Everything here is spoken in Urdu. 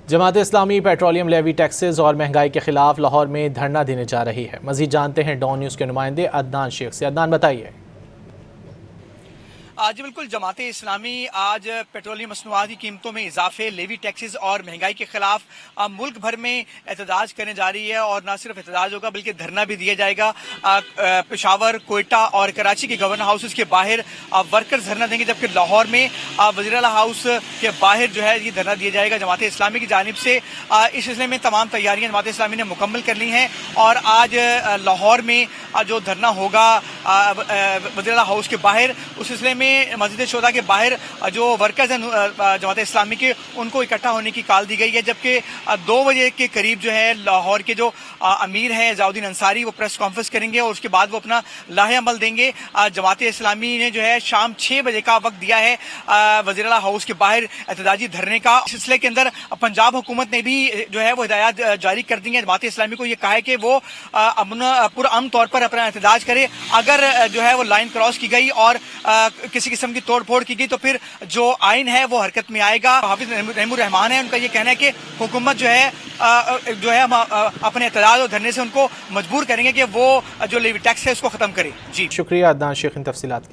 Jamaat Islami petroleum levy taxes اور مہنگائی کے خلاف لاہور میں دھرنا دینے جا رہی ہے۔ مزید جانتے ہیں ڈان نیوز کے نمائندے عدنان شیخ سے۔ عدنان بتائیے۔ جی بالکل، جماعت اسلامی آج پیٹرولیم مصنوعات کی قیمتوں میں اضافے، لیوی ٹیکسز اور مہنگائی کے خلاف ملک بھر میں احتجاج کرنے جا رہی ہے، اور نہ صرف احتجاج ہوگا بلکہ دھرنا بھی دیا جائے گا۔ پشاور، کوئٹہ اور کراچی کے گورنر ہاؤسز کے باہر ورکرز دھرنا دیں گے، جبکہ لاہور میں وزیر اعلیٰ ہاؤس کے باہر جو ہے یہ دھرنا دیا جائے گا جماعت اسلامی کی جانب سے۔ اس سلسلے میں تمام تیاریاں جماعت اسلامی نے مکمل کر لی ہیں، اور آج لاہور میں جو دھرنا ہوگا وزیر اعلیٰ ہاؤس کے باہر، اس سلسلے میں مسجد شہداء کے باہر جو ورکرز ہیں جماعت اسلامی کے، ان کو اکٹھا ہونے کی کال دی گئی ہے، جبکہ 2 بجے کے قریب جو ہے لاہور کے جو امیر ہیں ضیاءالدین انصاری، وہ پریس کانفرنس کریں گے اور اس کے بعد وہ اپنا لاہ عمل دیں گے۔ جماعت اسلامی نے جو ہے شام 6 بجے کا وقت دیا ہے وزیر اعلیٰ ہاؤس کے باہر احتجاجی دھرنے کا۔ اس سلسلے کے اندر پنجاب حکومت نے بھی جو ہے وہ ہدایات جاری کر دی ہیں۔ جماعت اسلامی کو یہ کہا ہے کہ وہ پرامن طور پر اپنا احتجاج کرے، اگر جو ہے وہ لائن کراس کی گئی اور کسی قسم کی توڑ پھوڑ کی گئی تو پھر جو آئین ہے وہ حرکت میں آئے گا۔ حافظ رحیم الرحمان ہے، ان کا یہ کہنا ہے کہ حکومت جو ہے اپنے احتجاج اور دھرنے سے ان کو مجبور کریں گے کہ وہ جو لیوی ٹیکس ہے اس کو ختم کرے۔ جی شکریہ عدنان شیخ ان تفصیلات کے